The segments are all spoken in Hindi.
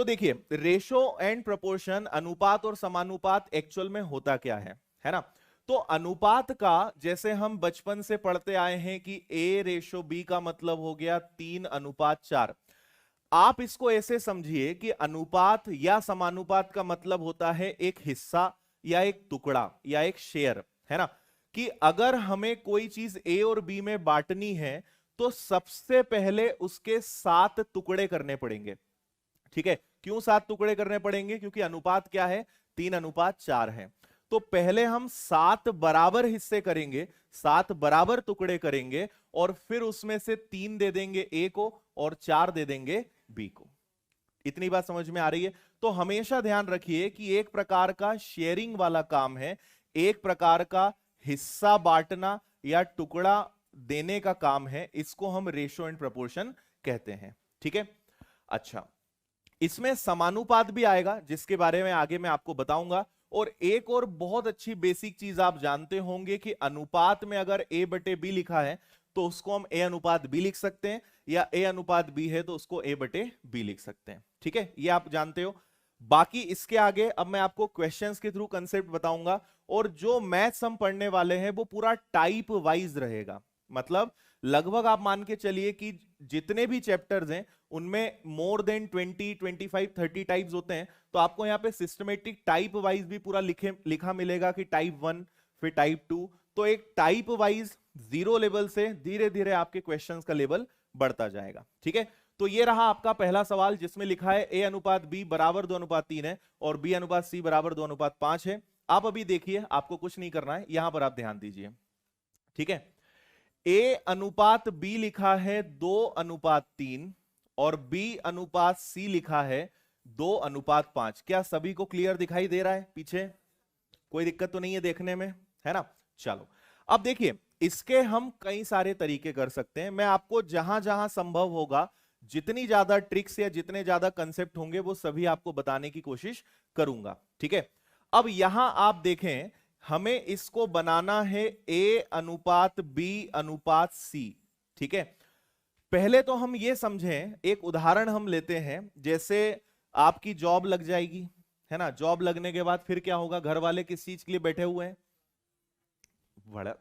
देखिए रेशो एंड प्रोपोर्शन, अनुपात और समानुपात एक्चुअल में होता क्या है ना। तो अनुपात का जैसे हम बचपन से पढ़ते आए हैं कि A/B का मतलब हो गया 3:4। आप इसको ऐसे समझिए कि अनुपात या समानुपात का मतलब होता है एक हिस्सा या एक टुकड़ा या एक शेयर, है ना। कि अगर हमें कोई चीज A और B में बांटनी है तो सबसे पहले उसके 7 टुकड़े करने पड़ेंगे। ठीक है, क्यों 7 टुकड़े करने पड़ेंगे? क्योंकि अनुपात क्या है, 3:4 है। तो पहले हम 7 बराबर हिस्से करेंगे, 7 बराबर टुकड़े करेंगे और फिर उसमें से 3 दे देंगे A को और 4 दे देंगे B को। इतनी बात समझ में आ रही है? तो हमेशा ध्यान रखिए कि एक प्रकार का शेयरिंग वाला काम है, एक प्रकार का हिस्सा बांटना या टुकड़ा देने का काम है। इसको हम रेशो एंड प्रोपोर्शन कहते हैं। ठीक है, अच्छा इसमें समानुपात भी आएगा जिसके बारे में आगे मैं आपको बताऊंगा। और एक और बहुत अच्छी बेसिक चीज आप जानते होंगे कि अनुपात में अगर A/B लिखा है तो उसको हम A/B लिख सकते हैं, या A/B है तो उसको A/B लिख सकते हैं। ठीक है, ये आप जानते हो। बाकी इसके आगे अब मैं आपको क्वेश्चंस के थ्रू कंसेप्ट बताऊंगा। और जो मैथ्स हम पढ़ने वाले हैं वो पूरा टाइप वाइज रहेगा। मतलब लगभग आप मान के चलिए कि जितने भी चैप्टर्स हैं उनमें मोर देन 20, 25, 30 टाइप्स होते हैं। तो आपको यहाँ पे सिस्टमेटिक टाइप वाइज भी पूरा लिखा मिलेगा कि टाइप 1 फिर टाइप 2। तो एक टाइप वाइज 0 लेवल से धीरे धीरे आपके क्वेश्चंस का लेवल बढ़ता जाएगा। ठीक है, तो ये रहा आपका पहला सवाल जिसमें लिखा है A/B बराबर 2:3 है और B/C बराबर 2:5 है। आप अभी देखिए, आपको कुछ नहीं करना है, यहां पर आप ध्यान दीजिए। ठीक है, A/B लिखा है 2:3 और B/C लिखा है 2:5। क्या सभी को क्लियर दिखाई दे रहा है? पीछे कोई दिक्कत तो नहीं है देखने में, है ना। चलो अब देखिए, इसके हम कई सारे तरीके कर सकते हैं। मैं आपको जहां जहां संभव होगा जितनी ज्यादा ट्रिक्स या जितने ज्यादा कंसेप्ट होंगे वो सभी आपको बताने की कोशिश करूंगा। ठीक है, अब यहां आप देखें, हमें इसको बनाना है A/B/C। ठीक है, पहले तो हम ये समझें, एक उदाहरण हम लेते हैं। जैसे आपकी जॉब लग जाएगी, है ना। जॉब लगने के बाद फिर क्या होगा? घर वाले किस चीज के लिए बैठे हुए हैं?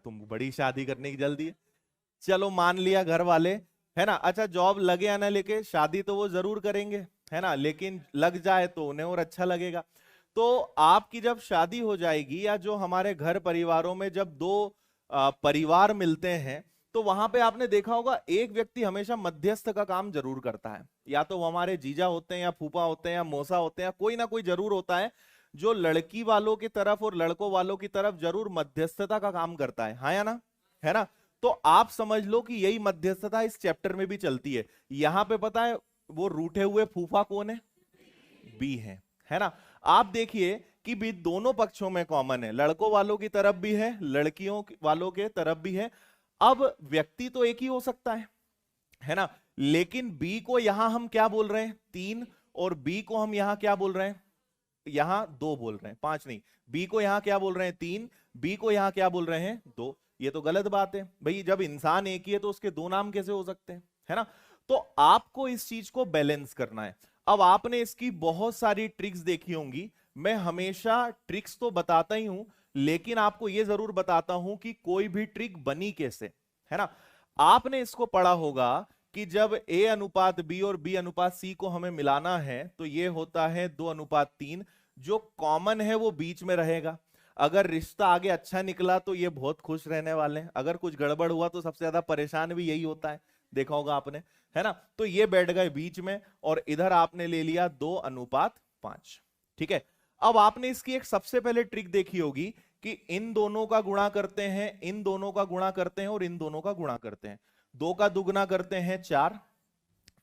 तुम बड़ी शादी करने की जल्दी है। चलो मान लिया घर वाले, है ना। अच्छा जॉब लगे या ना लेके शादी तो वो जरूर करेंगे, है ना। लेकिन लग जाए तो उन्हें और अच्छा लगेगा। तो आपकी जब शादी हो जाएगी, या जो हमारे घर परिवारों में जब दो परिवार मिलते हैं, तो वहां पे आपने देखा होगा एक व्यक्ति हमेशा मध्यस्थ का काम जरूर करता है। या तो वो हमारे जीजा होते हैं, या फूफा होते हैं, या मौसा होते हैं, कोई ना कोई जरूर होता है जो लड़की वालों की तरफ और लड़कों वालों की तरफ जरूर मध्यस्थता का काम करता है। हाँ या ना, है ना। तो आप समझ लो कि यही मध्यस्थता इस चैप्टर में भी चलती है। यहां पे पता है वो रूठे हुए फूफा कौन है? बी है ना। आप देखिए कि भी दोनों पक्षों में कॉमन है, लड़कों वालों की तरफ भी है, लड़कियों वालों के तरफ भी है। अब व्यक्ति तो एक ही हो सकता है ना। लेकिन बी को यहां हम क्या बोल रहे हैं? 3। और बी को हम यहां क्या बोल रहे हैं? यहां 2 बोल रहे हैं, 5 नहीं। बी को यहां क्या बोल रहे हैं? 3। बी को यहां क्या बोल रहे हैं? 2। ये तो गलत बात है भाई, जब इंसान एक ही है तो उसके 2 नाम कैसे हो सकते हैं, है ना। तो आपको इस चीज को बैलेंस करना है। अब आपने इसकी बहुत सारी ट्रिक्स देखी होंगी। मैं हमेशा ट्रिक्स तो बताता ही हूं, लेकिन आपको यह जरूर बताता हूं कि कोई भी ट्रिक बनी कैसे, है ना। आपने इसको पढ़ा होगा कि जब A/B और B/C को हमें मिलाना है तो यह होता है 2:3। जो कॉमन है वो बीच में रहेगा। अगर रिश्ता आगे अच्छा निकला तो ये बहुत खुश रहने वाले हैं, अगर कुछ गड़बड़ हुआ तो सबसे ज्यादा परेशान भी यही होता है, देखा होगा आपने, है ना। तो ये बैठ गए बीच में और इधर आपने ले लिया 2:5। ठीक है, अब आपने इसकी एक सबसे पहले ट्रिक देखी होगी कि इन दोनों का गुणा करते हैं, इन दोनों का गुणा करते हैं और इन दोनों का गुणा करते हैं। 2 का दुगुना करते हैं 4,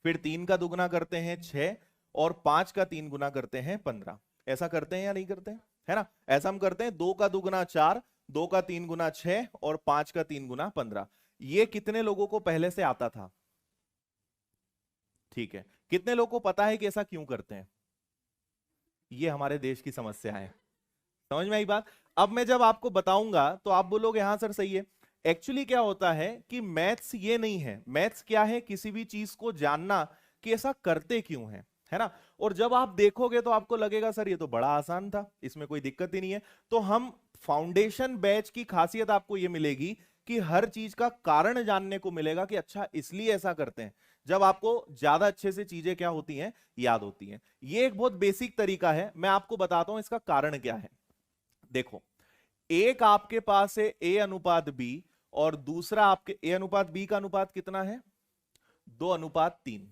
फिर 3 का दुगुना करते हैं 6 और 5 का 3 गुना करते हैं 15। ऐसा करते हैं या नहीं करते हैं? है ना, ऐसा हम करते हैं। 2 का दुगुना 4, 2 का 3 गुना 6 और 5 का 3 गुना 15। ये कितने लोगों को पहले से आता था? ठीक है, कितने लोगों को पता है कि ऐसा क्यों करते हैं? ये हमारे देश की समस्या है। समझ में आई बात? अब मैं जब आपको बताऊंगा तो आप बोलोगे हाँ सर सही है। एक्चुअली क्या होता है कि मैथ्स ये नहीं है। मैथ्स क्या है? किसी भी चीज को जानना कि ऐसा करते क्यों है ना। और जब आप देखोगे तो आपको लगेगा सर ये तो बड़ा आसान था, इसमें कोई दिक्कत ही नहीं है। तो हम फाउंडेशन बैच की खासियत आपको ये मिलेगी कि हर चीज का कारण जानने को मिलेगा कि अच्छा इसलिए ऐसा करते हैं, जब आपको ज्यादा अच्छे से चीजें क्या होती हैं, याद होती हैं। ये एक बहुत बेसिक तरीका है, मैं आपको बताता हूं इसका कारण क्या है। देखो, एक आपके पास है ए अनुपात बी, और दूसरा आपके ए अनुपात बी का अनुपात कितना है, 2:3,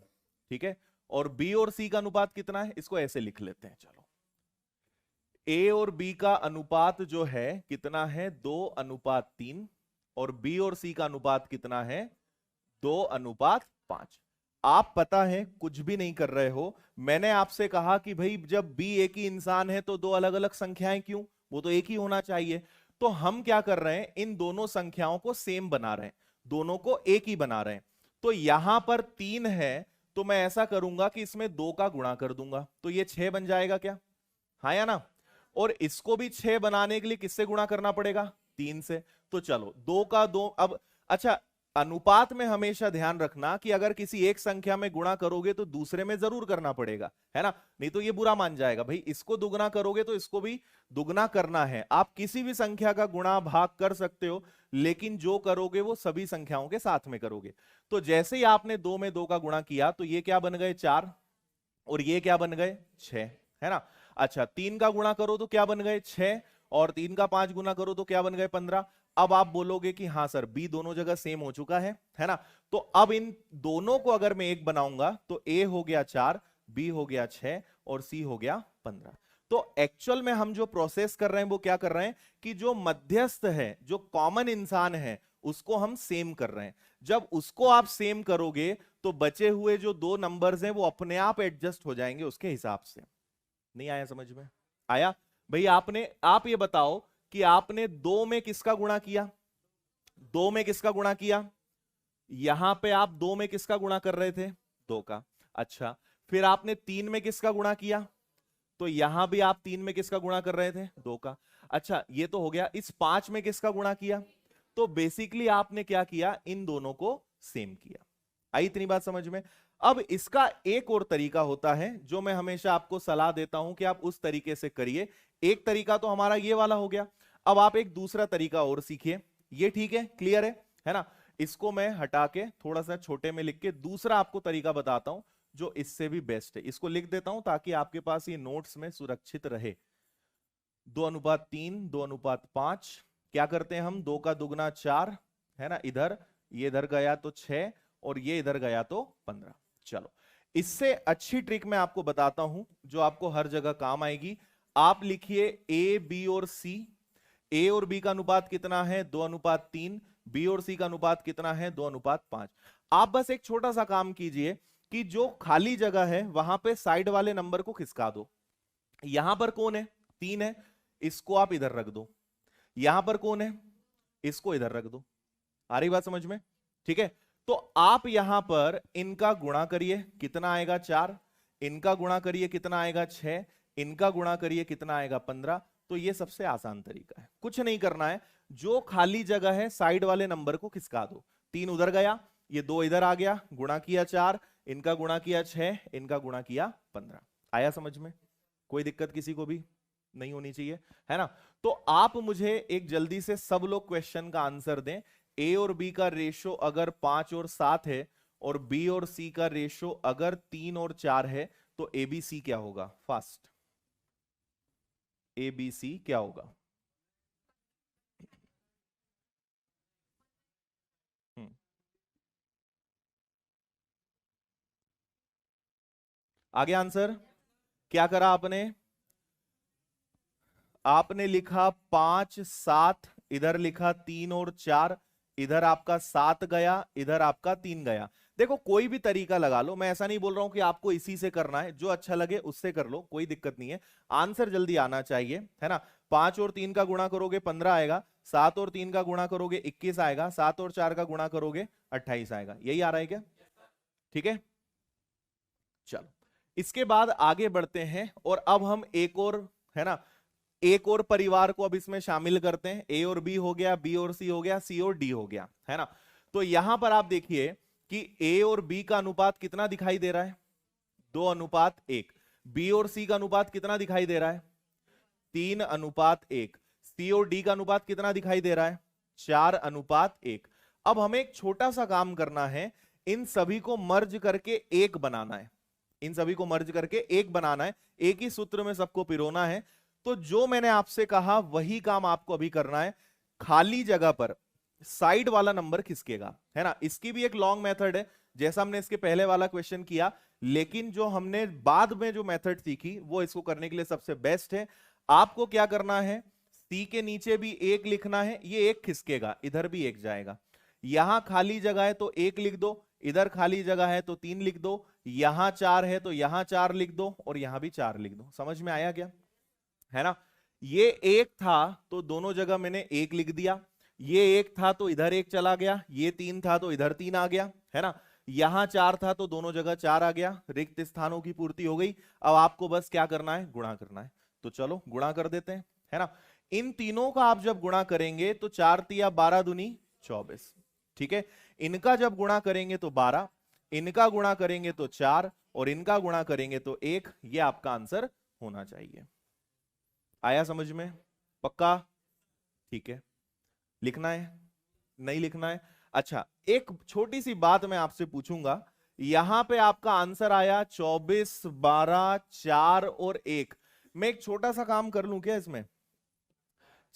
ठीक है। और बी और सी का अनुपात कितना है, इसको ऐसे लिख लेते हैं, चलो। ए और बी का अनुपात जो है कितना है, 2:3, और बी और सी का अनुपात कितना है, 2:5। आप पता है कुछ भी नहीं कर रहे हो, मैंने आपसे कहा कि भाई जब बी एक ही इंसान है तो दो अलग अलग संख्याएं क्यों, वो तो एक ही होना चाहिए। तो हम क्या कर रहे हैं, इन दोनों संख्याओं को सेम बना रहे हैं, दोनों को एक ही बना रहे हैं। तो यहां पर 3 है, तो मैं ऐसा करूंगा कि इसमें 2 का गुणा कर दूंगा, तो ये 6 बन जाएगा क्या, हाँ या ना। और इसको भी 6 बनाने के लिए किससे गुणा करना पड़ेगा, 3 से। तो चलो 2 का 2 अब, अच्छा अनुपात में हमेशा ध्यान रखना कि अगर किसी एक संख्या में गुणा करोगे तो दूसरे में जरूर करना पड़ेगा, है ना, नहीं तो ये बुरा मान जाएगा, भाई इसको दुगना करोगे तो इसको भी दुगना करना है। आप किसी भी संख्या का गुणा भाग कर सकते हो, लेकिन जो करोगे वो सभी संख्याओं के साथ में करोगे। तो जैसे ही आपने 2 में 2 का गुणा किया तो ये क्या बन गए, 4, और ये क्या बन गए, 6, है ना। अच्छा 3 का गुणा करो तो क्या बन गए, 6, और 3 का 5 गुना करो तो क्या बन गए, 15। अब आप बोलोगे कि हाँ सर बी दोनों जगह सेम हो चुका है ना। तो अब इन दोनों को अगर मैं एक बनाऊंगा तो ए हो गया 4, बी हो गया 6, और सी हो गया 15। तो एक्चुअल में हम जो प्रोसेस कर रहे हैं वो क्या कर रहे हैं कि जो मध्यस्थ है, जो कॉमन इंसान है, उसको हम सेम कर रहे हैं। जब उसको आप सेम करोगे तो बचे हुए जो 2 नंबर्स हैं वो अपने आप एडजस्ट हो जाएंगे उसके हिसाब से। नहीं आया समझ में, आया भाई। आप ये बताओ कि आपने 2 में किसका गुणा किया, 2 में किसका गुणा किया, यहां पे आप 2 में किसका गुणा कर रहे थे, 2 का। अच्छा फिर आपने 3 में किसका गुणा किया, तो यहां भी आप 3 में किसका गुणा कर रहे थे, 2 का। अच्छा ये तो हो गया, इस 5 में किसका गुणा किया, तो बेसिकली आपने क्या किया, इन दोनों को सेम किया। आई इतनी बात समझ में। अब इसका एक और तरीका होता है जो मैं हमेशा आपको सलाह देता हूं कि आप उस तरीके से करिए। एक तरीका तो हमारा ये वाला हो गया, अब आप एक दूसरा तरीका और सीखिए। ये ठीक है, क्लियर है ना। इसको मैं हटा के थोड़ा सा छोटे में लिख के दूसरा आपको तरीका बताता हूं जो इससे भी बेस्ट है। इसको लिख देता हूं ताकि आपके पास ये नोट्स में सुरक्षित रहे। 2:3, 2:5, क्या करते हैं हम, 2 का दुगना 4, है ना, इधर ये इधर गया तो 6, और ये इधर गया तो 15। चलो इससे अच्छी ट्रिक मैं आपको बताता हूं जो आपको हर जगह काम आएगी। आप लिखिए ए बी और सी, ए और बी का अनुपात कितना है, 2:3, बी और सी का अनुपात कितना है, 2:5। आप बस एक छोटा सा काम कीजिए कि जो खाली जगह है वहां पे साइड वाले नंबर को खिसका दो। यहां पर कौन है, 3 है, इसको आप इधर रख दो। यहां पर कौन है, इसको इधर रख दो। आ रही बात समझ में, ठीक है। तो आप यहां पर इनका गुणा करिए, कितना आएगा, 4, इनका गुणा करिए कितना आएगा, 6, इनका गुणा करिए कितना आएगा, 15। तो ये सबसे आसान तरीका है, कुछ नहीं करना है, जो खाली जगह है साइड वाले नंबर को खिसका दो। 3 उधर गया, ये 2 इधर आ गया, गुणा किया 4, इनका गुणा किया 6, इनका गुणा किया 15। आया समझ में, कोई दिक्कत किसी को भी नहीं होनी चाहिए, है ना। तो आप मुझे एक जल्दी से सब लोग क्वेश्चन का आंसर दें। ए और बी का रेशो अगर 5 और 7 है, और बी और सी का रेशो अगर 3 और 4 है, तो एबीसी क्या होगा, फास्ट, एबीसी क्या होगा। आगे आंसर क्या करा आपने, आपने लिखा 5 7, इधर लिखा 3 और 4, इधर आपका 7 गया, इधर आपका 3 गया। देखो कोई भी तरीका लगा लो, मैं ऐसा नहीं बोल रहा हूं कि आपको इसी से करना है, जो अच्छा लगे उससे कर लो, कोई दिक्कत नहीं है। आंसर जल्दी आना चाहिए, है ना। 5 और 3 का गुणा करोगे 15 आएगा, 7 और 3 का गुणा करोगे 21 आएगा, 7 और 4 का गुणा करोगे 28 आएगा। यही आ रहा है क्या, ठीक है। चलो इसके बाद आगे बढ़ते हैं, और अब हम एक और, है ना, एक और परिवार को अब इसमें शामिल करते हैं। ए और बी हो गया, बी और सी हो गया, सी और डी हो गया, है ना। तो यहां पर आप देखिए कि ए और बी का अनुपात कितना दिखाई दे रहा है, 2:1। बी और सी का अनुपात कितना दिखाई दे रहा है? 3:1। सी और डी का अनुपात कितना दिखाई दे रहा है? 4:1। अब हमें एक छोटा सा काम करना है, इन सभी को मर्ज करके एक बनाना है। इन सभी को मर्ज करके एक बनाना है, एक ही सूत्र में सबको पिरोना है। तो जो मैंने आपसे कहा वही काम आपको अभी करना है। खाली जगह पर साइड वाला नंबर खिसकेगा, है ना। इसकी भी एक लॉन्ग मेथड है, जैसा हमने इसके पहले वाला क्वेश्चन किया, लेकिन जो हमने बाद में जो मेथड सीखी वो इसको करने के लिए सबसे बेस्ट है। आपको क्या करना है, सी के नीचे भी एक लिखना है, ये एक खिसकेगा, इधर भी एक जाएगा। यहां खाली जगह है तो एक लिख दो, इधर खाली जगह है तो 3 लिख दो, यहां 4 है तो यहां 4 लिख दो, और यहां भी 4 लिख दो। समझ में आया क्या? है ना। ये एक था तो दोनों जगह मैंने एक लिख दिया, ये एक था तो इधर एक चला गया, ये 3 था तो इधर 3 आ गया, है ना। यहां 4 था तो दोनों जगह 4 आ गया, रिक्त स्थानों की पूर्ति हो गई। अब आपको बस क्या करना है, गुणा करना है। तो चलो गुणा कर देते हैं, है ना। इन तीनों का आप जब गुणा करेंगे तो 4 तिया 12 दूनी 24। ठीक है। इनका जब गुणा करेंगे तो 12, इनका गुणा करेंगे तो 4, और इनका गुणा करेंगे तो 1। ये आपका आंसर होना चाहिए। आया समझ में? पक्का? ठीक है। लिखना है? नहीं लिखना है? अच्छा, एक छोटी सी बात मैं आपसे पूछूंगा। यहां पे आपका आंसर आया 24, 12, 4 और 1। मैं एक छोटा सा काम कर लूं क्या इसमें?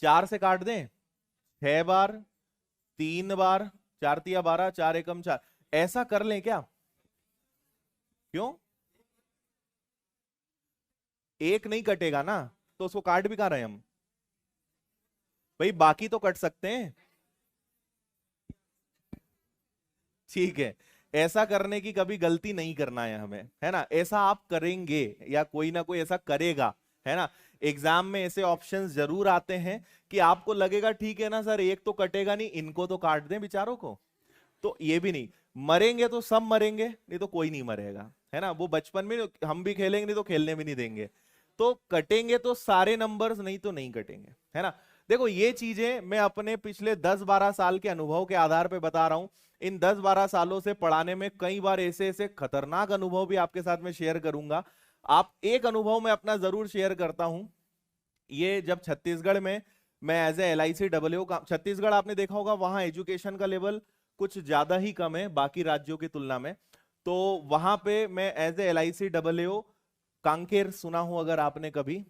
4 से काट दें 6 बार, 3 बार, 4 तिया 12, 4 एकम 4, ऐसा कर लें क्या? क्यों? एक नहीं कटेगा ना, तो उसको काट भी कहां रहे हम? भाई बाकी तो कट सकते हैं। ठीक है। ऐसा करने की कभी गलती नहीं करना है हमें, है ना। ऐसा आप करेंगे या कोई ना कोई ऐसा करेगा, है ना। एग्जाम में ऐसे ऑप्शंस जरूर आते हैं कि आपको लगेगा ठीक है ना सर, एक तो कटेगा नहीं, इनको तो काट दें बेचारों को। तो ये भी नहीं, मरेंगे तो सब मरेंगे, नहीं तो कोई नहीं मरेगा, है ना। वो बचपन में हम भी खेलेंगे, नहीं तो खेलने भी नहीं देंगे। तो कटेंगे तो सारे नंबर्स, नहीं तो नहीं कटेंगे, है ना। देखो ये चीजें मैं अपने पिछले 10-12 साल के अनुभव के आधार पे बता रहा हूं। इन 10-12 सालों से पढ़ाने में कई बार ऐसे ऐसे खतरनाक अनुभव भी आपके साथ में शेयर करूंगा। आप एक अनुभव मैं अपना जरूर शेयर करता हूं। ये जब छत्तीसगढ़ में मैं एज ए LIC का, छत्तीसगढ़ आपने देखा होगा, वहां एजुकेशन का लेवल कुछ ज्यादा ही कम है बाकी राज्यों की तुलना में। तो वहां पे मैं एज ए LIC कांकेर, सुना हो अगर आपने कभी,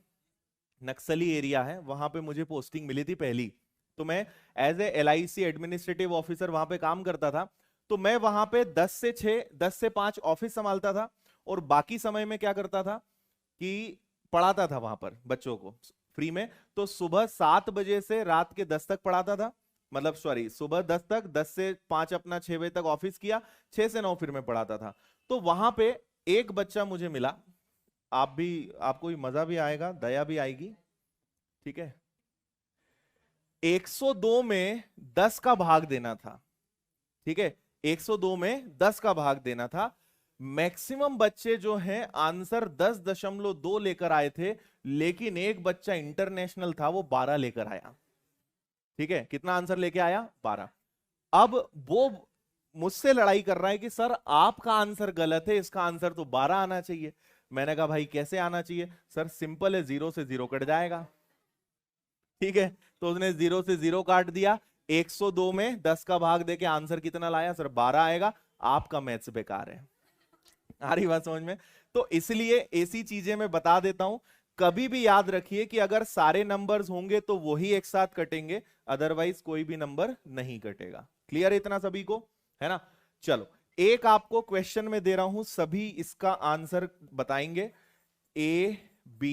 नक्सली एरिया है, वहां पे मुझे पोस्टिंग मिली थी पहली। तो मैं as a LIC administrative officer वहां पे काम करता था। तो मैं वहां पे 10 से 6, 10 से 5 ऑफिस संभालता था, और बाकी समय में क्या करता था कि पढ़ाता था वहां पर बच्चों को फ्री में। तो सुबह 7 बजे से रात के 10 तक पढ़ाता था, मतलब सॉरी, सुबह 10 तक, 10 से 5 अपना 6 बजे तक ऑफिस किया, 6 से 9 फिर मैं पढ़ाता था। तो वहां पे एक बच्चा मुझे मिला, आप भी, आपको भी मजा भी आएगा, दया भी आएगी। ठीक है। 102 में 10 का भाग देना था। ठीक है। 102 में 10 का भाग देना था। मैक्सिमम बच्चे जो हैं आंसर 10.2 लेकर आए थे, लेकिन एक बच्चा इंटरनेशनल था, वो 12 लेकर आया। ठीक है। कितना आंसर लेके आया? 12। अब वो मुझसे लड़ाई कर रहा है कि सर आपका आंसर गलत है, इसका आंसर तो 12 आना चाहिए। मैंने कहा भाई कैसे आना चाहिए? सर सिंपल है, 0 से 0 कट जाएगा। ठीक है। तो उसने 0 से 0 काट दिया। 102 में 10 का भाग देके आंसर कितना लाया? सर 12 आएगा। आपका मैथ्स बेकार है। आ रही बात समझ में? तो इसलिए ऐसी चीजें मैं बता देता हूं। कभी भी याद रखिए कि अगर सारे नंबर्स होंगे तो वही एक साथ कटेंगे, अदरवाइज कोई भी नंबर नहीं कटेगा। क्लियर है इतना सभी को? है ना। चलो, एक आपको क्वेश्चन में दे रहा हूं, सभी इसका आंसर बताएंगे, A, B,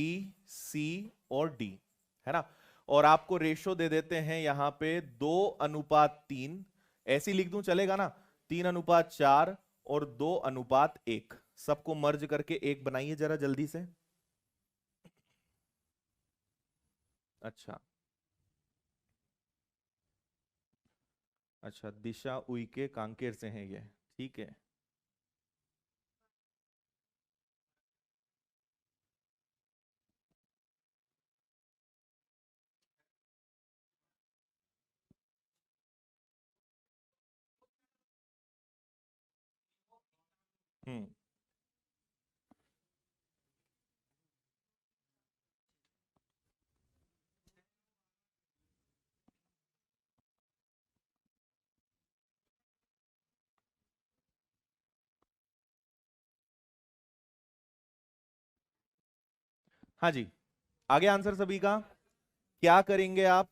C और D, है ना। और आपको रेशो दे देते हैं यहां पे 2:3। ऐसी लिख दूं चलेगा ना? 3:4 और 2:1। सबको मर्ज करके एक बनाइए जरा जल्दी से। अच्छा। अच्छा, दिशा उइके कांकेर से हैं ये। ठीक है। हम्म। हाँ जी, आगे आंसर सभी का। क्या करेंगे आप,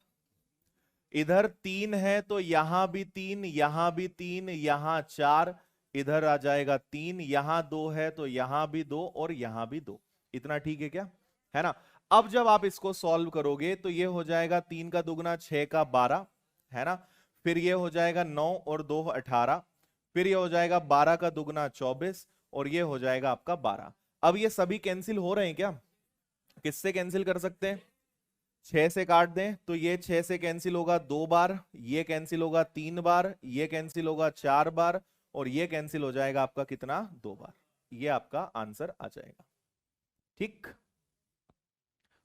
इधर 3 है तो यहां भी 3, यहां भी 3, यहां 4, इधर आ जाएगा 3, यहां 2 है तो यहां भी 2 और यहां भी 2। इतना ठीक है क्या, है ना। अब जब आप इसको सॉल्व करोगे तो ये हो जाएगा 3 का दुगना 6 का 12, है ना। फिर ये हो जाएगा 9 और 2 18, फिर ये हो जाएगा 12 का दुगना 24 और ये हो जाएगा आपका 12। अब ये सभी कैंसिल हो रहे हैं क्या, किससे कैंसिल कर सकते हैं, 6 से काट दें तो ये 6 से कैंसिल होगा 2 बार, ये कैंसिल होगा 3 बार, ये कैंसिल होगा 4 बार और ये कैंसिल हो जाएगा आपका कितना, 2 बार। ये आपका आंसर आ जाएगा। ठीक,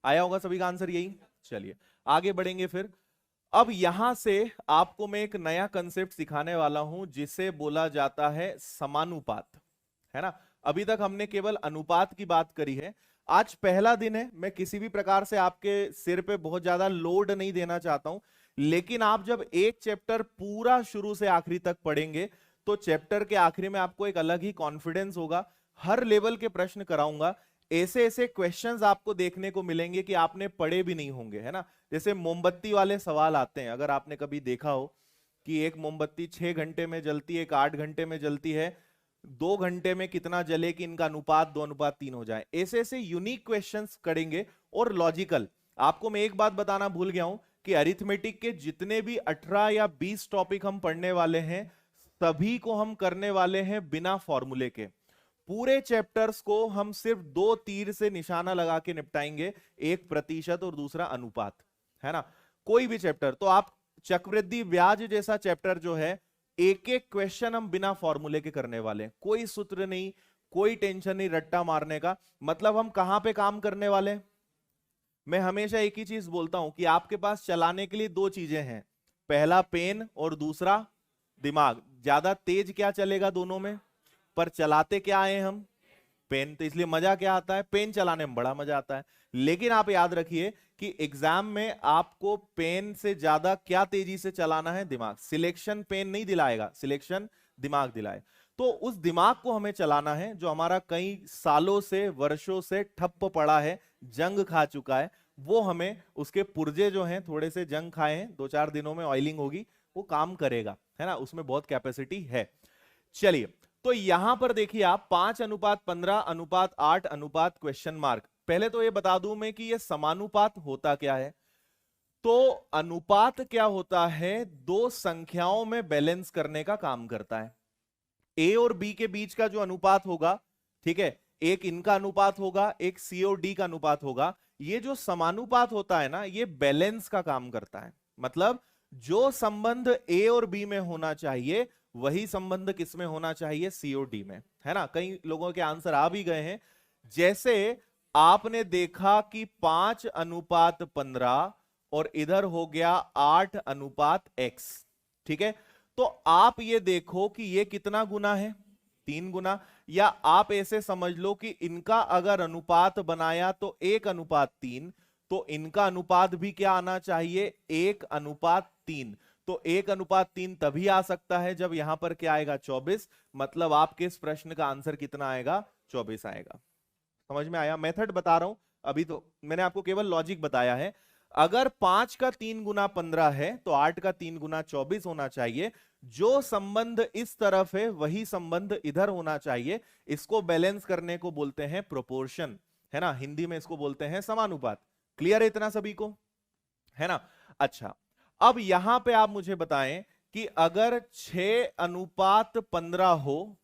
आया होगा सभी का आंसर यही। चलिए आगे बढ़ेंगे फिर। अब यहां से आपको मैं एक नया कंसेप्ट सिखाने वाला हूं जिसे बोला जाता है समानुपात, है ना। अभी तक हमने केवल अनुपात की बात करी है। आज पहला दिन है, मैं किसी भी प्रकार से आपके सिर पे बहुत ज्यादा लोड नहीं देना चाहता हूं, लेकिन आप जब एक चैप्टर पूरा शुरू से आखिरी तक पढ़ेंगे तो चैप्टर के आखिरी में आपको एक अलग ही कॉन्फिडेंस होगा। हर लेवल के प्रश्न कराऊंगा, ऐसे ऐसे क्वेश्चंस आपको देखने को मिलेंगे कि आपने पढ़े भी नहीं होंगे, है ना। जैसे मोमबत्ती वाले सवाल आते हैं, अगर आपने कभी देखा हो कि एक मोमबत्ती 6 घंटे में जलती है, एक 8 घंटे में जलती है, 2 घंटे में कितना जले कि इनका अनुपात 2:3 हो जाए। ऐसे ऐसे यूनिक क्वेश्चंस करेंगे और लॉजिकल। आपको मैं एक बात बताना भूल गया हूं कि अरिथमेटिक के जितने भी 18 या 20 टॉपिक हम पढ़ने वाले हैं, सभी को हम करने वाले हैं बिना फॉर्मूले के। पूरे चैप्टर्स को हम सिर्फ 2 तीर से निशाना लगा के निपटाएंगे, एक प्रतिशत और दूसरा अनुपात, है ना। कोई भी चैप्टर, तो आप चक्रवृद्धि ब्याज जैसा चैप्टर जो है, एक एक क्वेश्चन हम बिना फॉर्मूले के करने वाले हैं, कोई सूत्र नहीं, कोई टेंशन नहीं रट्टा मारने का। मतलब हम कहां पे काम करने वाले हैं, मैं हमेशा एक ही चीज बोलता हूं कि आपके पास चलाने के लिए 2 चीजें हैं, पहला पेन और दूसरा दिमाग। ज्यादा तेज क्या चलेगा दोनों में, पर चलाते क्या आए हम, पेन। तो इसलिए मजा क्या आता है, पेन चलाने में बड़ा मजा आता है। लेकिन आप याद रखिए कि एग्जाम में आपको पेन से ज्यादा क्या तेजी से चलाना है, दिमाग। सिलेक्शन पेन नहीं दिलाएगा, सिलेक्शन दिमाग दिलाए। तो उस दिमाग को हमें चलाना है जो हमारा कई सालों से वर्षों से ठप्प पड़ा है, जंग खा चुका है। वो हमें उसके पुर्जे जो हैं, थोड़े से जंग खाए हैं, 2-4 दिनों में ऑयलिंग होगी, वो काम करेगा, है ना। उसमें बहुत कैपेसिटी है। चलिए, तो यहां पर देखिए आप 5:15:8 क्वेश्चन मार्क। पहले तो ये बता दूं मैं कि ये समानुपात होता क्या है। तो अनुपात क्या होता है, 2 संख्याओं में बैलेंस करने का काम करता है। ए और बी के बीच का जो अनुपात होगा, ठीक है, एक इनका अनुपात होगा, एक सी और डी का अनुपात होगा। ये जो समानुपात होता है ना, ये बैलेंस का काम करता है। मतलब जो संबंध ए और बी में होना चाहिए, वही संबंध किस में होना चाहिए, सी और डी में, है ना। कई लोगों के आंसर आ भी गए हैं। जैसे आपने देखा कि 5:15 और इधर हो गया 8:x, ठीक है। तो आप ये देखो कि ये कितना गुना है, 3 गुना। या आप ऐसे समझ लो कि इनका अगर अनुपात बनाया तो 1:3, तो इनका अनुपात भी क्या आना चाहिए, 1:3। तो 1:3 तभी आ सकता है जब यहां पर क्या आएगा, 24। मतलब आपके इस प्रश्न का आंसर कितना आएगा, 24 आएगा। समझ में आया, मेथड बता रहा हूं, अभी तो मैंने आपको केवल लॉजिक बताया है। अगर 5 का 3 गुना 15 है तो 8 का 3 गुना 24 होना चाहिए। जो संबंध इस तरफ है वही संबंध इधर होना चाहिए। इसको बैलेंस करने को बोलते हैं प्रोपोर्शन, है ना। हिंदी में इसको बोलते हैं समानुपात। क्लियर है इतना सभी को, है ना। अच्छा, अब यहां पे आप मुझे बताएं कि अगर 6:15 हो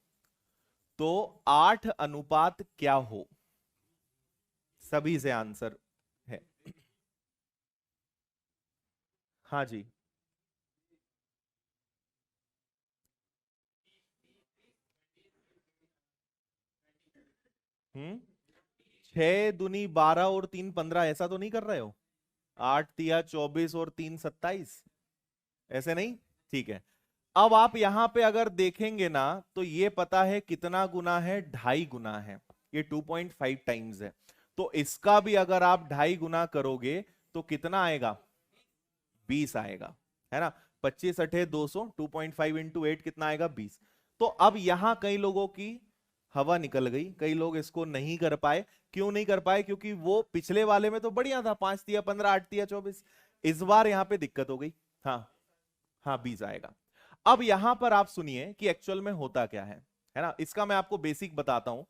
तो 8 क्या हो। सभी से आंसर है, हाँ जी। 6 दूनी 12 और 3 15, ऐसा तो नहीं कर रहे हो। 8 तिया 24 और 3 27, ऐसे नहीं, ठीक है। अब आप यहां पे अगर देखेंगे ना, तो ये पता है कितना गुना है, 2.5 गुना है। ये 2.5 टाइम्स है। तो इसका भी अगर आप 2.5 गुना करोगे तो कितना आएगा, 20 आएगा, है ना। 25 अठे 200, 2.5 इंटू 8 कितना आएगा, 20। तो अब यहां कई लोगों की हवा निकल गई। कई लोग इसको नहीं कर पाए। क्यों नहीं कर पाए? क्योंकि वो पिछले वाले में तो बढ़िया था, 5 दिया 15, 8 दिया 24। इस बार यहां पे दिक्कत हो गई। हाँ हाँ, 20 आएगा। अब यहां पर आप सुनिए कि एक्चुअल में होता क्या है ना। इसका मैं आपको बेसिक बताता हूं।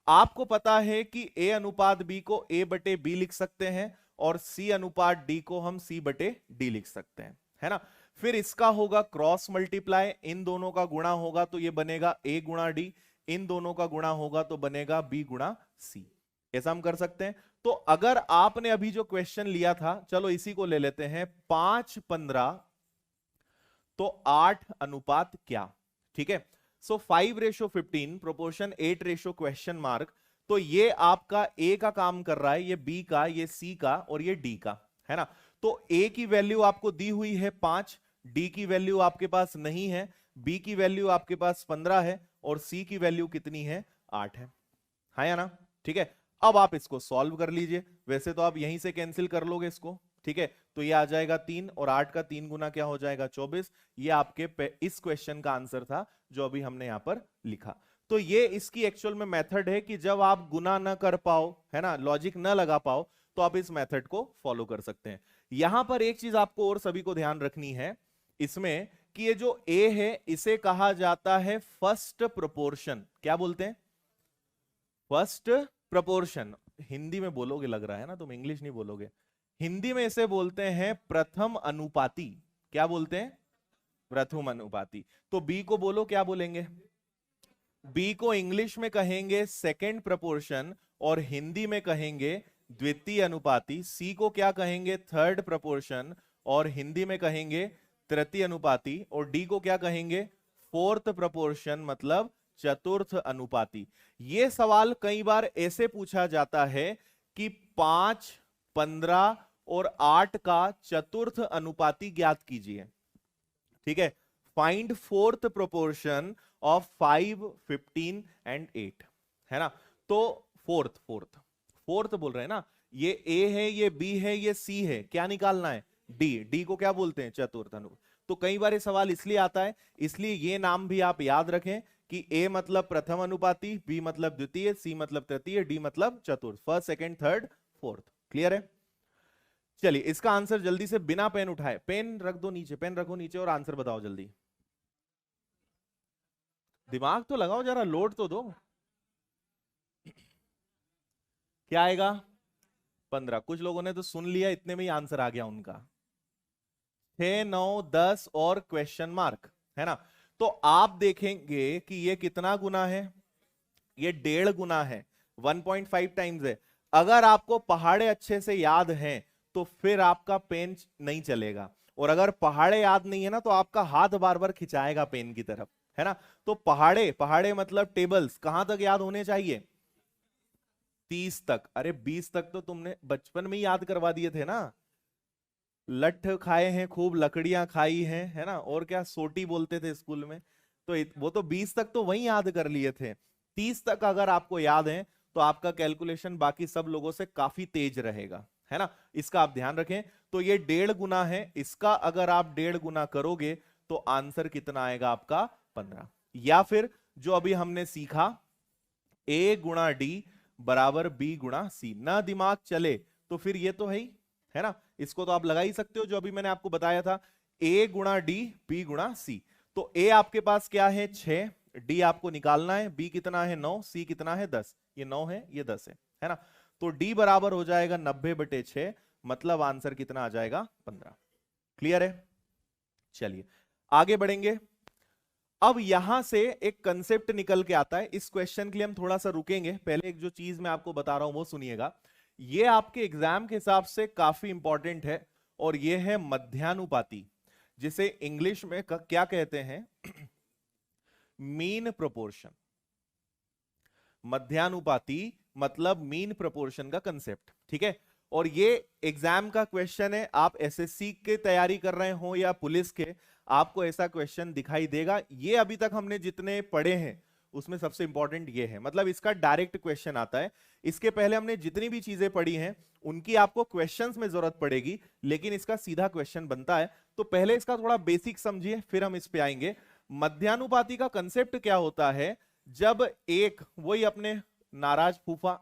आपको पता है कि ए अनुपात बी को ए बटे बी लिख सकते हैं, और सी अनुपात डी को हम सी बटे डी लिख सकते हैं, है ना। फिर इसका होगा क्रॉस मल्टीप्लाई, इन दोनों का गुणा होगा तो ये बनेगा ए गुणा डी, इन दोनों का गुणा होगा तो बनेगा बी गुणा सी। ऐसा हम कर सकते हैं। तो अगर आपने अभी जो क्वेश्चन लिया था, चलो इसी को ले लेते हैं, 5 15 तो 8 अनुपात क्या। ठीक है, सो 5:15 प्रोपोर्शन 8 क्वेश्चन मार्क। तो ये आपका ए का काम कर रहा है, ये बी का, ये सी का, और ये डी का, है ना। तो ए की वैल्यू आपको दी हुई है 5, डी की वैल्यू आपके पास नहीं है, बी की वैल्यू आपके पास 15 है, और सी की वैल्यू कितनी है? 8 है। हाँ या ना? ठीक है, अब आप इसको सॉल्व कर लीजिए। वैसे तो आप यहीं से कैंसिल कर लोगे इसको, ठीक है। तो ये आ जाएगा 3, और 8 का 3 गुना क्या हो जाएगा? 24। ये आपके इस क्वेश्चन का आंसर था जो अभी हमने यहां पर लिखा। तो ये इसकी एक्चुअल में मेथड है कि जब आप गुना ना कर पाओ, है ना, लॉजिक ना लगा पाओ, तो आप इस मेथड को फॉलो कर सकते हैं। यहां पर एक चीज आपको और सभी को ध्यान रखनी है इसमें, कि ये जो ए है इसे कहा जाता है फर्स्ट प्रोपोर्शन। क्या बोलते हैं? First proportion. हिंदी में बोलोगे लग रहा है ना, तुम इंग्लिश नहीं बोलोगे। हिंदी में इसे बोलते हैं प्रथम अनुपाती। क्या बोलते हैं? प्रथम अनुपाती। तो बी को बोलो, क्या बोलेंगे? बी को इंग्लिश में कहेंगे सेकंड प्रोपोर्शन, और हिंदी में कहेंगे द्वितीय अनुपाती। सी को क्या कहेंगे? थर्ड प्रोपोर्शन, और हिंदी में कहेंगे तृतीय अनुपाती। और डी को क्या कहेंगे? फोर्थ प्रोपोर्शन, मतलब चतुर्थ अनुपाती। यह सवाल कई बार ऐसे पूछा जाता है कि 5 15 और 8 का चतुर्थ अनुपाती ज्ञात कीजिए। ठीक है, find fourth proportion of 5 15 and 8, है ना। तो फोर्थ फोर्थ फोर्थ बोल रहे हैं ना, ये ए है, ये बी है, ये सी है, क्या निकालना है? डी। डी को क्या बोलते हैं? चतुर्थ अनुपात। तो कई बार ये सवाल इसलिए आता है, इसलिए ये नाम भी आप याद रखें कि ए मतलब प्रथम अनुपाती, बी मतलब द्वितीय, सी मतलब तृतीय, डी मतलब चतुर्थ। First second third fourth. Clear है? चलिए इसका आंसर जल्दी से बिना पेन उठाए, पेन रख दो नीचे, पेन रखो नीचे और आंसर बताओ जल्दी। दिमाग तो लगाओ जरा, लोड तो दो। क्या आएगा? 15। कुछ लोगों ने तो सुन लिया, इतने में ही आंसर आ गया उनका। 6 9 10 और क्वेश्चन मार्क, है ना। तो आप देखेंगे कि ये कितना गुना है? ये 1.5 गुना है, 1.5 टाइम्स है। अगर आपको पहाड़े अच्छे से याद हैं तो फिर आपका पेन नहीं चलेगा, और अगर पहाड़े याद नहीं है ना तो आपका हाथ बार बार खिंचाएगा पेन की तरफ, है ना। तो पहाड़े पहाड़े मतलब टेबल्स कहां तक याद होने चाहिए? 30 तक। अरे 20 तक तो तुमने बचपन में ही याद करवा दिए थे ना। लठ खाए हैं खूब, लकड़ियां खाई हैं, है ना, और क्या सोटी बोलते थे स्कूल में। तो वो तो 20 तक तो वही याद कर लिए थे। 30 तक अगर आपको याद है तो आपका कैलकुलेशन बाकी सब लोगों से काफी तेज रहेगा, है ना। इसका आप ध्यान रखें। तो ये 1.5 गुना है, इसका अगर आप 1.5 गुना करोगे तो आंसर कितना आएगा आपका? 15। या फिर जो अभी हमने सीखा, ए गुणा डी बराबर बी गुणा सी। ना दिमाग चले तो फिर ये तो है ना, इसको तो आप लगा ही सकते हो जो अभी मैंने आपको बताया था, ए गुणा डी बी गुणा सी। तो ए आपके पास क्या है? 6, डी आपको निकालना है, बी कितना है? 9, सी कितना है? 10। ये 9 है, ये 10 है ना। तो डी बराबर हो जाएगा 90/6, मतलब आंसर कितना आ जाएगा? 15। क्लियर है? चलिए आगे बढ़ेंगे। अब यहां से एक कंसेप्ट निकल के आता है। इस क्वेश्चन के लिए हम थोड़ा सा रुकेंगे, पहले एक जो चीज मैं आपको बता रहा हूं वो सुनिएगा। ये आपके एग्जाम के हिसाब से काफी इंपॉर्टेंट है, और ये है मध्यानुपाती, जिसे इंग्लिश में क्या कहते हैं? Mean proportion. मध्यानुपाती मतलब मीन प्रोपोर्शन का कंसेप्ट, ठीक है। और ये एग्जाम का क्वेश्चन है, आप एसएससी की तैयारी कर रहे हो या पुलिस के, आपको ऐसा क्वेश्चन दिखाई देगा। ये अभी तक हमने जितने पढ़े हैं उसमें सबसे इंपॉर्टेंट ये है, मतलब इसका डायरेक्ट क्वेश्चन आता है। इसके पहले हमने जितनी भी चीजें पढ़ी हैं उनकी आपको क्वेश्चंस में जरूरत पड़ेगी, लेकिन इसका सीधा क्वेश्चन बनता है। तो पहले इसका थोड़ा बेसिक समझिए, फिर हम इस पे आएंगे। मध्यानुपाती का कंसेप्ट क्या होता है जब एक, वही अपने नाराज फूफा,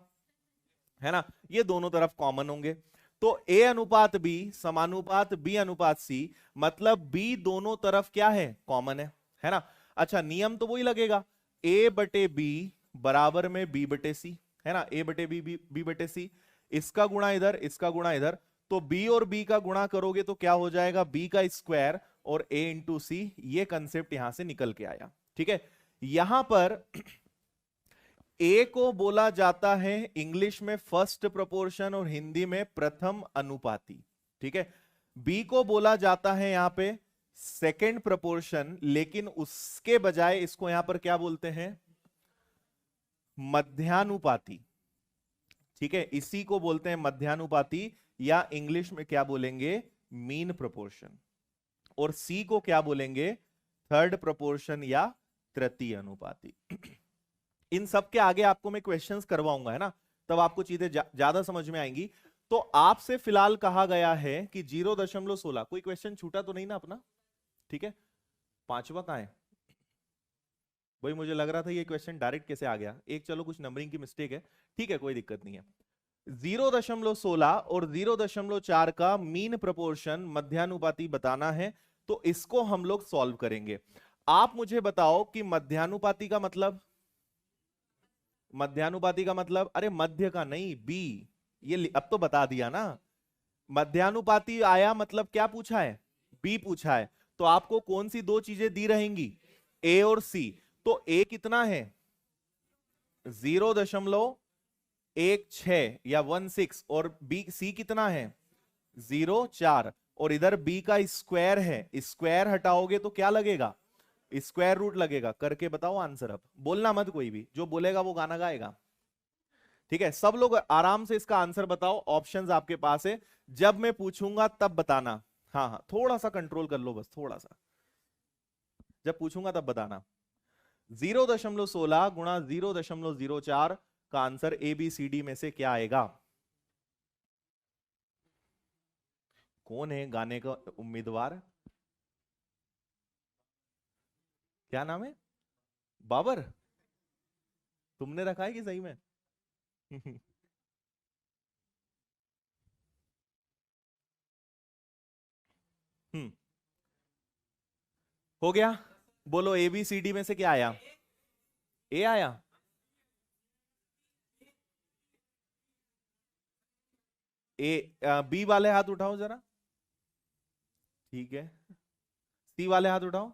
है ना, ये दोनों तरफ कॉमन होंगे, तो ए अनुपात बी समानुपात बी अनुपात सी, मतलब बी दोनों तरफ क्या है, कॉमन है ना। अच्छा, नियम तो वही लगेगा, ए बटे बी बराबर में बी बटे सी, है ना, ए बटे बी बी बटे सी, इसका गुणा इधर, इसका गुणा इधर, तो बी और बी का गुणा करोगे तो क्या हो जाएगा, बी का स्क्वायर और ए इंटू सी, ये कंसेप्ट यहां से निकल के आया। ठीक है, यहां पर ए को बोला जाता है इंग्लिश में फर्स्ट प्रोपोर्शन और हिंदी में प्रथम अनुपाती। ठीक है, बी को बोला जाता है यहां पे सेकंड प्रोपोर्शन, लेकिन उसके बजाय इसको यहां पर क्या बोलते हैं, मध्यानुपाती। ठीक है, इसी को बोलते हैं मध्यानुपाती, या इंग्लिश में क्या बोलेंगे, मीन प्रोपोर्शन, और सी को क्या बोलेंगे, थर्ड प्रोपोर्शन या तृतीय अनुपाती। इन सब के आगे आपको मैं क्वेश्चंस करवाऊंगा, है ना, तब आपको चीजें ज्यादा समझ में आएंगी। तो आपसे फिलहाल कहा गया है कि 0.16, कोई क्वेश्चन छूटा तो नहीं ना अपना, ठीक है। पांचवा कहां है भाई, मुझे लग रहा था ये क्वेश्चन डायरेक्ट कैसे आ गया, एक चलो कुछ नंबरिंग की मिस्टेक है, ठीक है, कोई दिक्कत नहीं है। 0.16 और 0.4 का मीन प्रोपोर्शन मध्यानुपाती बताना है, तो इसको हम लोग सॉल्व करेंगे। आप मुझे बताओ कि मध्यानुपाती का मतलब, मध्यानुपाती का मतलब, अरे मध्य का नहीं, बी, ये अब तो बता दिया ना। मध्यानुपाती आया मतलब क्या पूछा है, बी पूछा है, तो आपको कौन सी दो चीजें दी रहेंगी, ए और सी। तो ए कितना है, 0.16 या 16, और बी सी कितना है 0.4, और इधर बी का स्क्वायर है, स्क्वायर हटाओगे तो क्या लगेगा, स्क्वायर रूट लगेगा। करके बताओ आंसर, अब बोलना मत, कोई भी जो बोलेगा वो गाना गाएगा। ठीक है, सब लोग आराम से इसका आंसर बताओ, ऑप्शंस आपके पास है, जब मैं पूछूंगा तब बताना। हाँ हाँ, थोड़ा सा कंट्रोल कर लो बस, थोड़ा सा, जब पूछूंगा तब बताना। 0.16 गुणा 0.04 का answer A B C D में से क्या आएगा। कौन है गाने का उम्मीदवार, क्या नाम है, बाबर, तुमने रखा है कि सही में? हम्म, हो गया, बोलो ए बी सी डी में से क्या आया, ए आया। ए, बी वाले हाथ उठाओ जरा, ठीक है, सी वाले हाथ उठाओ,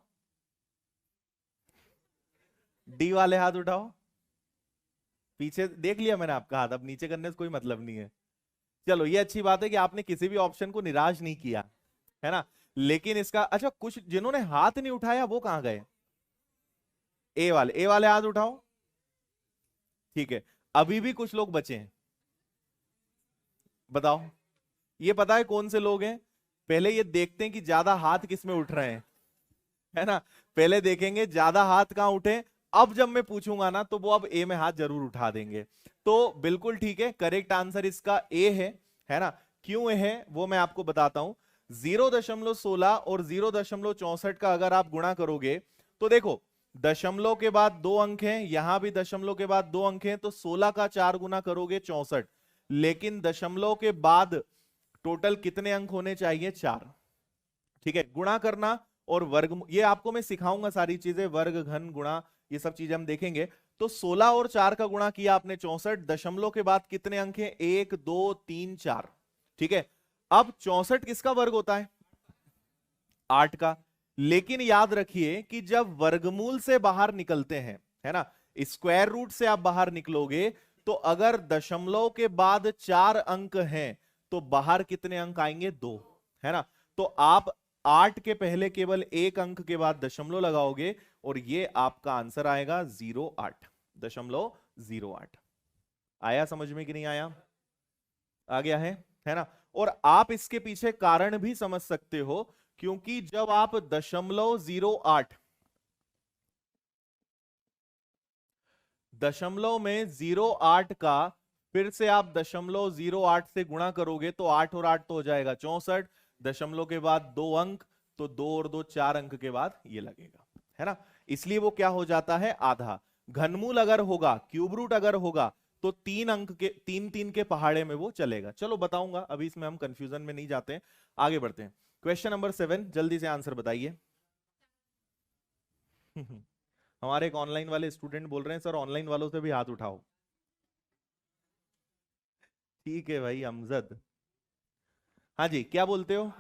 डी वाले हाथ उठाओ, पीछे देख लिया मैंने आपका हाथ, अब नीचे करने से कोई मतलब नहीं है। चलो, ये अच्छी बात है कि आपने किसी भी ऑप्शन को निराश नहीं किया, है ना। लेकिन इसका, अच्छा, कुछ जिन्होंने हाथ नहीं उठाया वो कहां गए, ए वाले हाथ उठाओ, ठीक है। अभी भी कुछ लोग बचे हैं, बताओ, ये पता है कौन से लोग हैं, पहले ये देखते हैं कि ज्यादा हाथ किस में उठ रहे हैं, है ना, पहले देखेंगे ज्यादा हाथ कहां उठे, अब जब मैं पूछूंगा ना तो वो अब ए में हाथ जरूर उठा देंगे। तो बिल्कुल ठीक है, करेक्ट आंसर इसका ए है ना। क्यों ए है वो मैं आपको बताता हूं। 0.16 और 0.64 का अगर आप गुणा करोगे तो देखो, दशमलव के बाद दो अंक हैं, यहां भी दशमलव के बाद दो अंक हैं, तो 16 का 4 गुना करोगे 64, लेकिन दशमलव के बाद टोटल कितने अंक होने चाहिए, 4। ठीक है, गुणा करना और वर्ग, ये आपको मैं सिखाऊंगा सारी चीजें, वर्ग घन गुणा, ये सब चीजें हम देखेंगे। तो 16 और 4 का गुणा किया आपने 64, दशमलव के बाद कितने अंक हैं, 1 2 3 4। ठीक है, अब 64 किसका वर्ग होता है, 8 का। लेकिन याद रखिए कि जब वर्गमूल से बाहर निकलते हैं, है ना, स्क्वायर रूट से आप बाहर निकलोगे, तो अगर दशमलव के बाद 4 अंक हैं तो बाहर कितने अंक आएंगे, 2, है ना। तो आप 8 के पहले केवल एक अंक के बाद दशमलव लगाओगे और ये आपका आंसर आएगा 0.08। आया समझ में कि नहीं आया, आ गया है ना। और आप इसके पीछे कारण भी समझ सकते हो, क्योंकि जब आप 0.08, दशमलव में 0.8 का फिर से आप 0.08 से गुणा करोगे तो 8 और 8 तो हो जाएगा 64, दशमलव के बाद 2 अंक, तो 2 और 2 4 अंक के बाद ये लगेगा, है ना। इसलिए वो क्या हो जाता है, आधा। घनमूल अगर होगा, क्यूब रूट अगर होगा, तो 3 अंक के 3 3 के पहाड़े में वो चलेगा। चलो बताऊंगा, अभी इसमें हम कंफ्यूजन में नहीं जाते हैं, आगे बढ़ते हैं। क्वेश्चन नंबर 7, जल्दी से आंसर बताइए। हमारे एक ऑनलाइन वाले स्टूडेंट बोल रहे हैं, सर ऑनलाइन वालों से भी हाथ उठाओ। ठीक है भाई अमजद, हाँ जी क्या बोलते हो?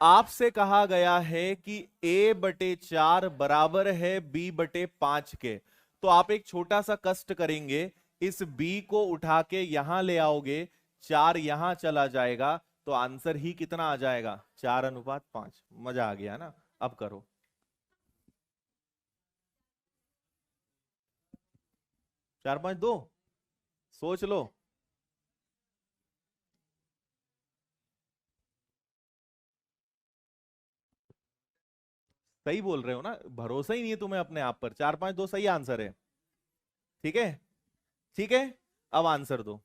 आपसे कहा गया है कि a/4 बराबर है b/5 के, तो आप एक छोटा सा कष्ट करेंगे, इस b को उठा के यहां ले आओगे, 4 यहां चला जाएगा, तो आंसर ही कितना आ जाएगा? 4:5। मजा आ गया ना? अब करो। 4 5 2, सोच लो। सही बोल रहे हो ना? भरोसा ही नहीं है तुम्हें अपने आप पर। 4 5 2 सही आंसर है। ठीक है, ठीक है, अब आंसर दो।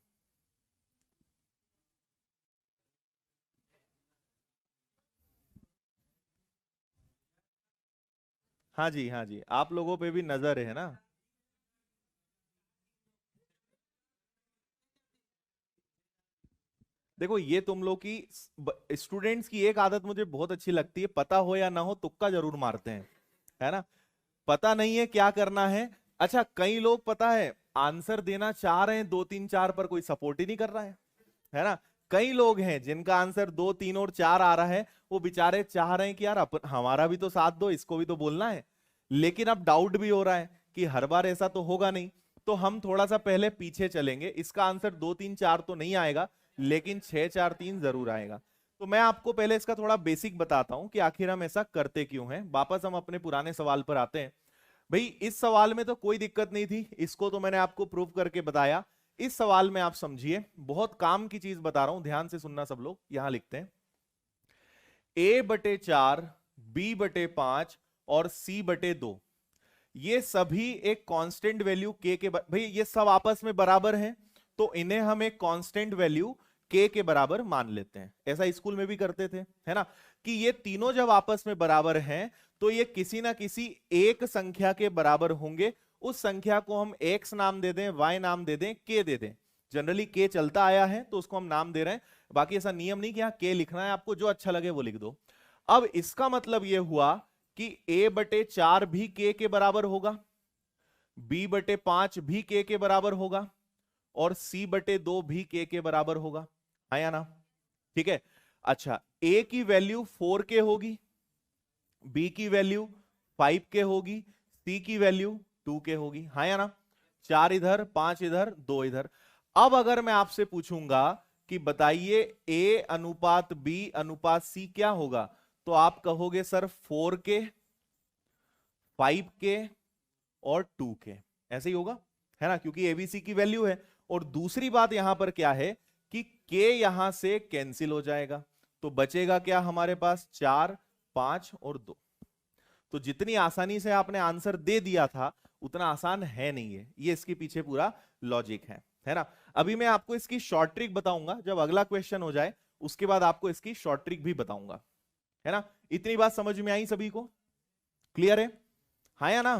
हाँ जी, हाँ जी, आप लोगों पे भी नजर है ना। देखो ये तुम लोग की स्टूडेंट्स की एक आदत मुझे बहुत अच्छी लगती है, पता हो या ना हो तुक्का जरूर मारते हैं, है ना? पता नहीं है क्या करना है। अच्छा, कई लोग पता है आंसर देना चाह रहे हैं 2 3 4 पर, कोई सपोर्ट ही नहीं कर रहा है ना? कई लोग हैं जिनका आंसर 2 3 और 4 आ रहा है, वो बेचारे चाह रहे हैं कि यार अपन हमारा भी तो साथ दो, इसको भी तो बोलना है। लेकिन अब डाउट भी हो रहा है कि हर बार ऐसा तो होगा नहीं, तो हम थोड़ा सा पहले पीछे चलेंगे। इसका आंसर 2 3 4 तो नहीं आएगा, लेकिन 6 4 3 जरूर आएगा। तो मैं आपको पहले इसका थोड़ा बेसिक बताता हूं कि आखिर हम ऐसा करते क्यों हैं। वापस हम अपने पुराने सवाल पर आते हैं। भाई इस सवाल में तो कोई दिक्कत नहीं थी, इसको तो मैंने आपको प्रूव करके बताया। इस सवाल में आप समझिए, बहुत काम की चीज बता रहा हूं, ध्यान से सुनना सब लोग। यहां लिखते हैं a/4, b/5 और c/2, ये सभी एक कांस्टेंट वैल्यू k के भाई ये सब आपस में बराबर हैं, तो इन्हें हम एक कांस्टेंट वैल्यू k के बराबर मान लेते हैं। ऐसा स्कूल में भी करते थे, है ना? कि ये तीनों जब आपस में बराबर हैं, तो ये किसी ना किसी एक संख्या के बराबर होंगे। उस संख्या को हम x नाम दे दें, y नाम दे दें, k दे दें। जनरली k चलता आया है तो उसको हम नाम दे रहे हैं। बाकी ऐसा नियम नहीं कि हाँ k लिखना है, आपको जो अच्छा लगे वो लिख दो। अब इसका मतलब ये हुआ कि a/4 भी k के बराबर होगा, b/5 भी k के बराबर होगा, और c/2 भी k के बराबर होगा, है या ना? ठीक है। अच्छा, a की वैल्यू 4k होगी, b की वैल्यू 5k होगी, c की वैल्यू 2k होगी, हाँ या ना? 4 इधर, 5 इधर, 2 इधर। अब अगर मैं आपसे पूछूंगा कि बताइए a/b/c क्या होगा, तो आप कहोगे सर 4k, 5k और 2k, ऐसे ही होगा, है ना? क्योंकि एबीसी की वैल्यू है। और दूसरी बात यहां पर क्या है कि k यहां से कैंसिल हो जाएगा, तो बचेगा क्या हमारे पास? 4 5 और 2। तो जितनी आसानी से आपने आंसर दे दिया था, उतना आसान है नहीं है। ये इसके पीछे पूरा लॉजिक है ना? अभी मैं आपको इसकी शॉर्ट ट्रिक बताऊंगा, जब अगला क्वेश्चन हो जाए उसके बाद आपको इसकी शॉर्ट ट्रिक भी बताऊंगा, है ना? इतनी बात समझ में आई सभी को? क्लियर है? हाँ या ना?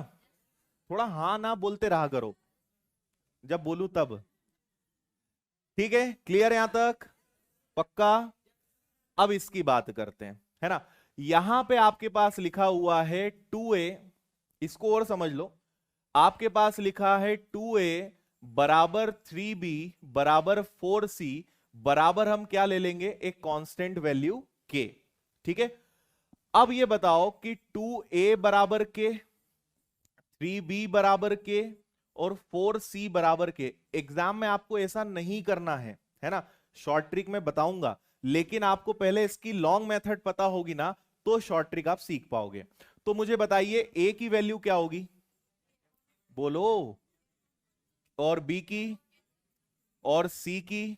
थोड़ा हाँ ना बोलते रहा करो जब बोलूं तब। ठीक है, क्लियर है यहां तक? पक्का? अब इसकी बात करते हैं, है ना? यहां पे आपके पास लिखा हुआ है 2a, इसको और समझ लो। आपके पास लिखा है 2a बराबर 3b बराबर 4c बराबर, हम क्या ले लेंगे? एक कांस्टेंट वैल्यू k। ठीक है, अब ये बताओ कि 2a बराबर k, 3b बराबर के और 4c बराबर के, एग्जाम में आपको ऐसा नहीं करना है ना? शॉर्ट ट्रिक में बताऊंगा, लेकिन आपको पहले इसकी लॉन्ग मेथड पता होगी ना, तो शॉर्ट ट्रिक आप सीख पाओगे। तो मुझे बताइए a की वैल्यू क्या होगी? बोलो। और b की? और c की?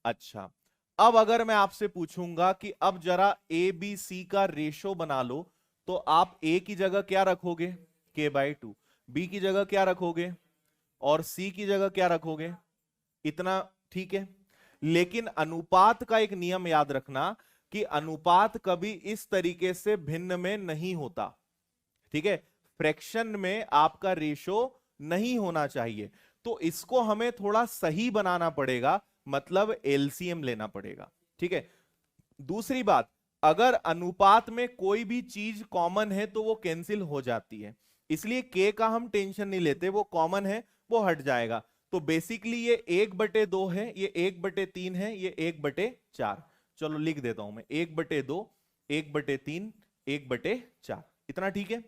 अच्छा, अब अगर मैं आपसे पूछूंगा कि अब जरा ए बी सी का रेशो बना लो, तो आप a की जगह क्या रखोगे? k/2। b की जगह क्या रखोगे? और c की जगह क्या रखोगे? इतना, ठीक है। लेकिन अनुपात का एक नियम याद रखना कि अनुपात कभी इस तरीके से भिन्न में नहीं होता। ठीक है, फ्रैक्शन में आपका रेशो नहीं होना चाहिए। तो इसको हमें थोड़ा सही बनाना पड़ेगा, मतलब एलसीएम लेना पड़ेगा। ठीक है। दूसरी बात, अगर अनुपात में कोई भी चीज कॉमन है तो वो कैंसिल हो जाती है, इसलिए के का हम टेंशन नहीं लेते, वो कॉमन है वो हट जाएगा। तो बेसिकली ये 1/2 है, ये 1/3 है, ये 1/4। चलो लिख देता हूं मैं, 1/2, 1/3, 1/4, इतना ठीक है।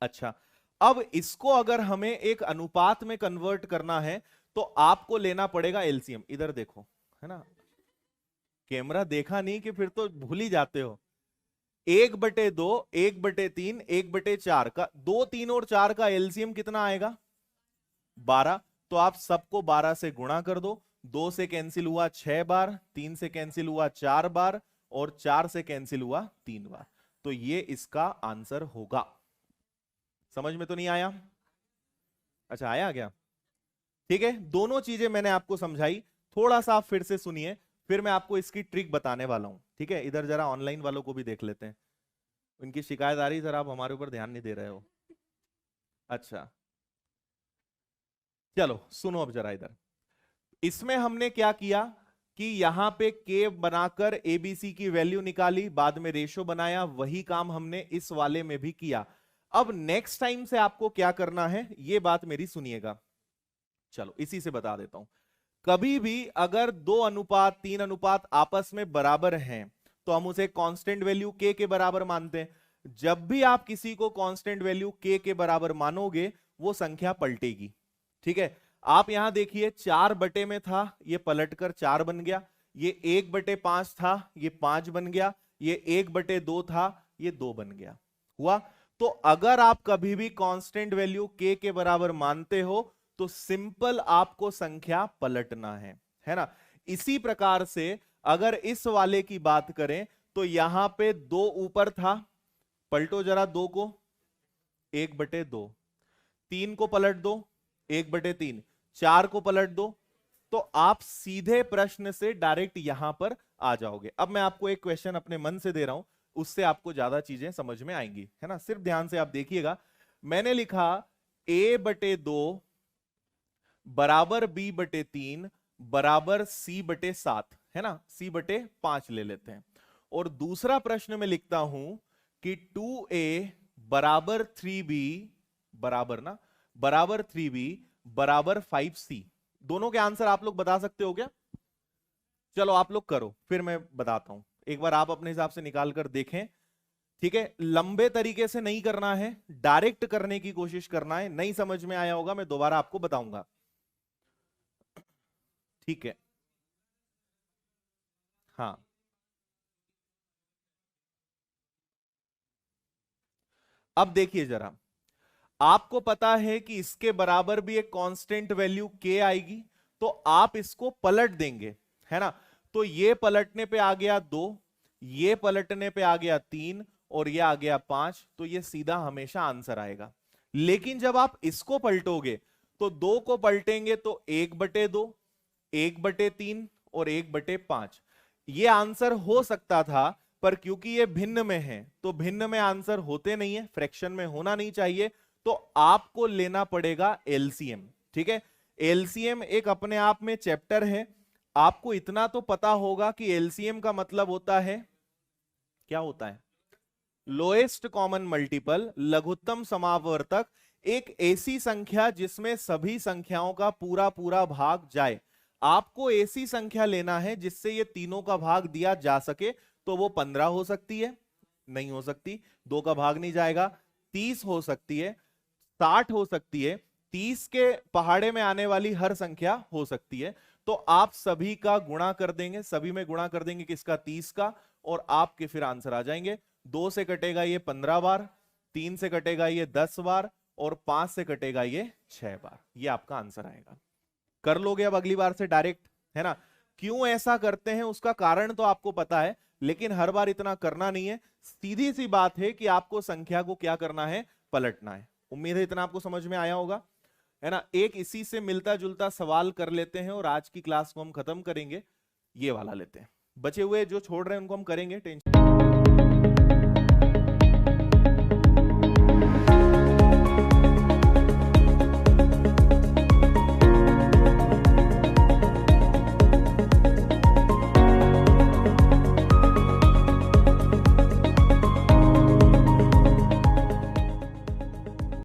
अच्छा, अब इसको अगर हमें एक अनुपात में कन्वर्ट करना है तो आपको लेना पड़ेगा एलसीएम। इधर देखो, है ना, कैमरा देखा नहीं कि फिर तो भूल ही जाते हो। 1/2, 1/3, 1/4 का 2, 3 और 4 का एलसीएम कितना आएगा? 12। तो आप सबको 12 से गुणा कर दो। 2 से कैंसिल हुआ 6 बार, 3 से कैंसिल हुआ 4 बार, और 4 से कैंसिल हुआ 3 बार। तो ये इसका आंसर होगा। समझ में तो नहीं आया? अच्छा, आया क्या? ठीक है, दोनों चीजें मैंने आपको समझाई, थोड़ा सा आप फिर से सुनिए, फिर मैं आपको इसकी ट्रिक बताने वाला हूं। ठीक है, इधर जरा ऑनलाइन वालों को भी देख लेते हैं, उनकी शिकायत आ रही, सर आप हमारे ऊपर ध्यान नहीं दे रहे हो। अच्छा चलो सुनो अब जरा इधर। इसमें हमने क्या किया कि यहां पे के बनाकर एबीसी की वैल्यू निकाली, बाद में रेशो बनाया, वही काम हमने इस वाले में भी किया। अब नेक्स्ट टाइम से आपको क्या करना है, ये बात मेरी सुनिएगा। चलो इसी से बता देता हूं। कभी भी अगर 2:3 आपस में बराबर हैं तो हम उसे कांस्टेंट वैल्यू के बराबर मानते हैं। जब भी आप किसी को कांस्टेंट वैल्यू के बराबर मानोगे वो संख्या पलटेगी। ठीक है, आप यहां देखिए 4 बटे में था, ये पलटकर 4 बन गया। ये 1/5 था, ये 5 बन गया। ये 1/2 था, ये 2 बन गया। हुआ? तो अगर आप कभी भी कांस्टेंट वैल्यू के बराबर मानते हो तो सिंपल आपको संख्या पलटना है ना। इसी प्रकार से अगर इस वाले की बात करें तो यहां पे 2 ऊपर था, पलटो जरा 2 को, 1/2। 3 को पलट दो, 1/3। 4 को पलट दो, तो आप सीधे प्रश्न से डायरेक्ट यहां पर आ जाओगे। अब मैं आपको एक क्वेश्चन अपने मन से दे रहा हूं, उससे आपको ज्यादा चीजें समझ में आएंगी, है ना। सिर्फ ध्यान से आप देखिएगा। मैंने लिखा a/2 बराबर b/3 बराबर c/7, है ना, c/5 ले लेते हैं। और दूसरा प्रश्न में लिखता हूं कि 2a बराबर 3b बराबर 3b बराबर 5c। दोनों के आंसर आप लोग बता सकते हो क्या? चलो आप लोग करो, फिर मैं बताता हूं। एक बार आप अपने हिसाब से निकाल कर देखें। ठीक है, लंबे तरीके से नहीं करना है, डायरेक्ट करने की कोशिश करना है। नहीं समझ में आया होगा मैं दोबारा आपको बताऊंगा। ठीक है, हाँ। अब देखिए जरा, आपको पता है कि इसके बराबर भी एक कांस्टेंट वैल्यू के आएगी, तो आप इसको पलट देंगे, है ना। तो ये पलटने पे आ गया 2, ये पलटने पे आ गया 3, और ये आ गया 5। तो ये सीधा हमेशा आंसर आएगा। लेकिन जब आप इसको पलटोगे तो 2 को पलटेंगे तो 1/2, 1/3 और 1/5। ये आंसर हो सकता था, पर क्योंकि ये भिन्न में है तो भिन्न में आंसर होते नहीं है, फ्रैक्शन में होना नहीं चाहिए। तो आपको लेना पड़ेगा एलसीएम। ठीक है, एलसीएम एक अपने आप में चैप्टर है। आपको इतना तो पता होगा कि एलसीएम का मतलब होता है, क्या होता है? लोएस्ट कॉमन मल्टीपल, लघुत्तम समावर्तक। एक ऐसी संख्या जिसमें सभी संख्याओं का पूरा पूरा भाग जाए। आपको ऐसी संख्या लेना है जिससे ये तीनों का भाग दिया जा सके। तो वो 15 हो सकती है, नहीं हो सकती, 2 का भाग नहीं जाएगा। 30 हो सकती है, 60 हो सकती है, 30 के पहाड़े में आने वाली हर संख्या हो सकती है। तो आप सभी का गुणा कर देंगे, सभी में गुणा कर देंगे किसका? 30 का, और आपके फिर आंसर आ जाएंगे। 2 से कटेगा ये 15 बार, 3 से कटेगा ये 10 बार, और 5 से कटेगा ये 6 बार। ये आपका आंसर आएगा। कर लोगे अब अगली बार से डायरेक्ट, है ना। क्यों ऐसा करते हैं उसका कारण तो आपको पता है, लेकिन हर बार इतना करना नहीं है। सीधी सी बात है कि आपको संख्या को क्या करना है? पलटना है। उम्मीद है इतना आपको समझ में आया होगा, है ना। एक इसी से मिलता जुलता सवाल कर लेते हैं और आज की क्लास को हम खत्म करेंगे। ये वाला लेते हैं, बचे हुए जो छोड़ रहे हैं उनको हम करेंगे, टेंशन